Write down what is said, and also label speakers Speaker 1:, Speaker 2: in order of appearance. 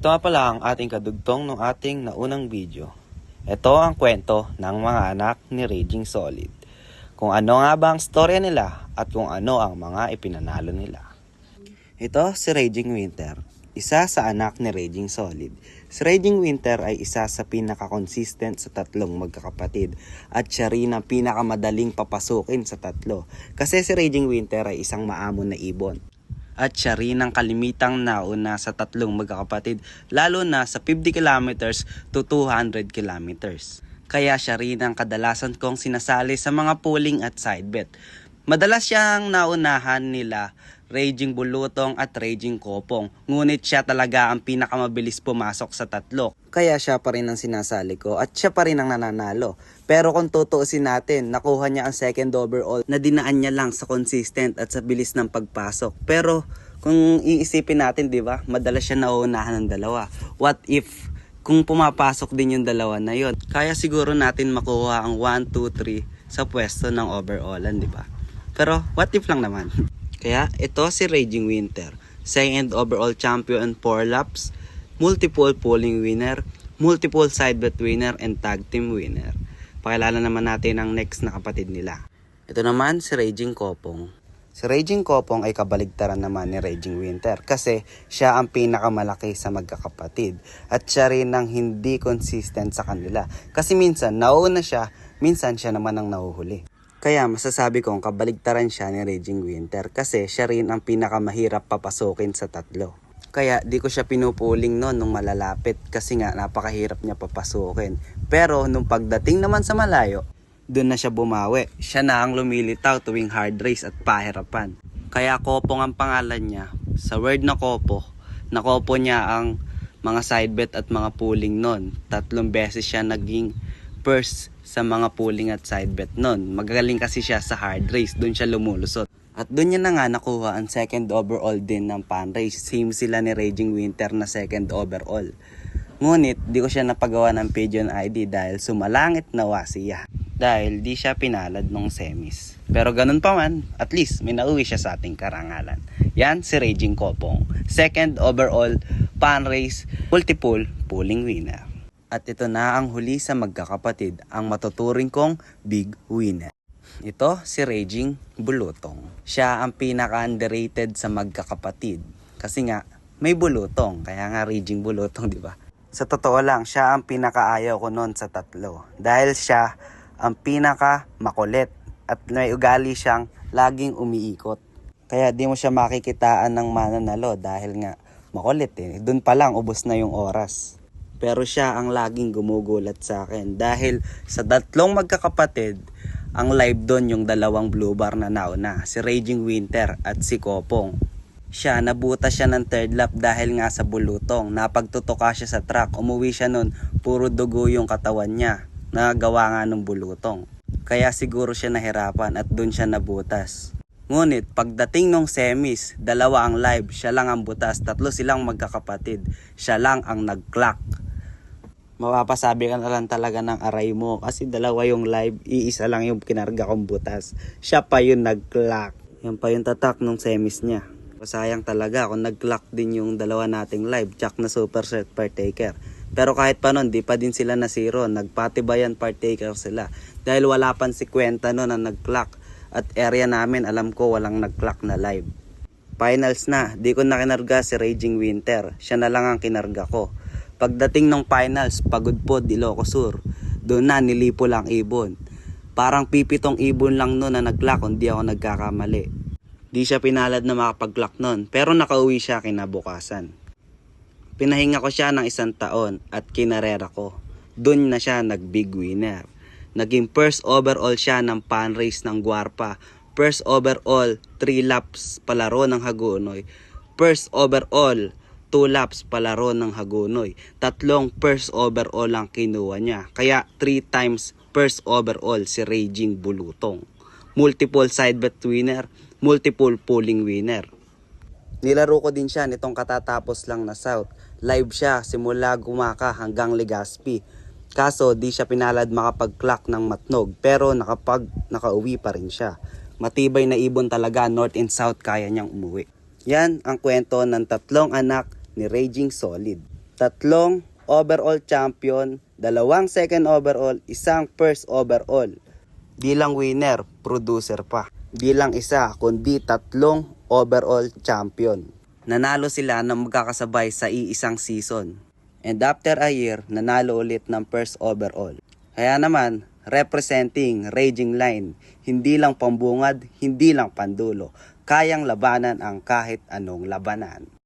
Speaker 1: Ito nga pala ang ating kadugtong ng ating naunang video. Ito ang kwento ng mga anak ni Raging Solid. Kung ano nga ba ang storya nila at kung ano ang mga ipinanalo nila. Ito si Raging Winter, isa sa anak ni Raging Solid. Si Raging Winter ay isa sa pinaka-consistent sa tatlong magkakapatid at siya rin ang pinakamadaling papasukin sa tatlo. Kasi si Raging Winter ay isang maamon na ibon. At siya rin ang kalimitang nauna sa tatlong magkakapatid, lalo na sa 50 kilometers to 200 kilometers. Kaya siya rin ang kadalasan kong sinasali sa mga pooling at side bet. Madalas siyang naunahan nila Raging Bulutong at Raging Kopong, ngunit siya talaga ang pinakamabilis pumasok sa tatlo. Kaya siya pa rin ang sinasali ko at siya pa rin ang nananalo. Pero kung tutuusin natin, nakuha niya ang second overall na dinaan niya lang sa consistent at sa bilis ng pagpasok. Pero kung iisipin natin, di ba, madalas siya nauunahan ng dalawa. What if kung pumapasok din yung dalawa na yon? Kaya siguro natin makuha ang 1, 2, 3 sa pwesto ng overallan, di ba? Pero what if lang naman? Kaya ito si Raging Winter, second overall champion 4 laps, multiple pooling winner, multiple side bet winner, and tag team winner. Pakilala naman natin ang next na kapatid nila. Ito naman si Raging Kopong. Si Raging Kopong ay kabaligtaran naman ni Raging Winter kasi siya ang pinakamalaki sa magkakapatid at siya rin ang hindi consistent sa kanila. Kasi minsan nauna siya, minsan siya naman ang nahuhuli. Kaya masasabi kong kabaligtaran siya ni Raging Winter kasi siya rin ang pinakamahirap papasukin sa tatlo. Kaya di ko siya pinupuling noon nung malalapit kasi nga napakahirap niya papasukin. Pero nung pagdating naman sa malayo, doon na siya bumawi. Siya na ang lumilitaw tuwing hard race at pahirapan. Kaya Kopong ang pangalan niya. Sa word na Kopo, nakopo niya ang mga side bet at mga pooling noon. 3 beses siya naging first sa mga pooling at side bet noon. Magagaling kasi siya sa hard race, doon siya lumulusot. At doon niya na nga nakuha ang second overall din ng pan race. Same sila ni Raging Winter na second overall. Ngunit di ko siya napagawa ng Pigeon ID dahil sumalangit nawa siya. Dahil di siya pinalad nung semis. Pero ganun pa man, at least may nauwi siya sa ating karangalan. Yan si Raging Kopong, second overall pan race multiple pooling winner. At ito na ang huli sa magkakapatid, ang matuturing kong big winner. Ito si Raging Bulutong. Siya ang pinaka-underrated sa magkakapatid. Kasi nga, may bulutong. Kaya nga Raging Bulutong, di ba? Sa totoo lang, siya ang pinakaayaw ko noon sa tatlo. Dahil siya ang pinaka-makulit. At may ugali siyang laging umiikot. Kaya di mo siya makikitaan ng mananalo dahil nga makulit eh. Doon pa lang, ubos na yung oras. Pero siya ang laging gumugulat sa akin dahil sa tatlong magkakapatid, ang live doon yung dalawang blue bar na nauna, si Raging Winter at si Kopong. Siya, nabuta siya ng third lap dahil nga sa bulutong. Napagtutuka siya sa track, umuwi siya nun, puro dugo yung katawan niya, nagawa nga ng bulutong. Kaya siguro siya nahirapan at doon siya nabutas. Ngunit pagdating ng semis, dalawa ang live, siya lang ang butas, 3 silang magkakapatid, siya lang ang nag-clock. Mapapasabi ka na lang talaga ng aray mo kasi dalawa yung live, iisa lang yung kinarga kong butas. Siya pa yung nag-clock. Yan pa yung tatak ng semis niya. Sayang talaga kung nag-clock din yung dalawa nating live, tsak na super set partaker. Pero kahit pa nun, di pa din sila na zero. Nagpatibayan partaker sila. Dahil wala pang si Kwenta nun na nag-clock. At area namin, alam ko walang nag-clock na live. Finals na, di ko na kinarga si Raging Winter. Siya na lang ang kinarga ko. Pagdating ng finals, pagod po, Ilocos Sur. Doon na, nilipo lang ibon. Parang pipitong ibon lang noon na nag-clock, hindi ako nagkakamali. Di siya pinalad na makapag-clock noon, pero nakauwi siya kinabukasan. Pinahinga ko siya ng 1 taon at kinarera ko. Doon na siya nag-big winner. Naging first overall siya ng pan race ng Guarpa. First overall, 3 laps palaro ng Hagonoy. First overall, 2 laps palaro ng Hagonoy. 3 first overall ang kinuha niya. Kaya 3 times first overall si Raging Bulutong. Multiple side bet winner, multiple pooling winner. Nilaro ko din siya nitong katatapos lang na South. Live siya simula Gumaka hanggang Legazpi. Kaso di siya pinalad makapag-clock ng Matnog pero nakauwi pa rin siya. Matibay na ibon talaga, North and South kaya niyang umuwi. Yan ang kwento ng 3 anak ni Raging Solid. 3 overall champion, 2 second overall, 1 first overall. Di lang winner, producer pa. Di lang isa, kundi 3 overall champion. Nanalo sila ng magkakasabay sa iisang season. And after a year, nanalo ulit ng first overall. Kaya naman, representing Raging Line, hindi lang pambungad, hindi lang pandulo. Kayang labanan ang kahit anong labanan.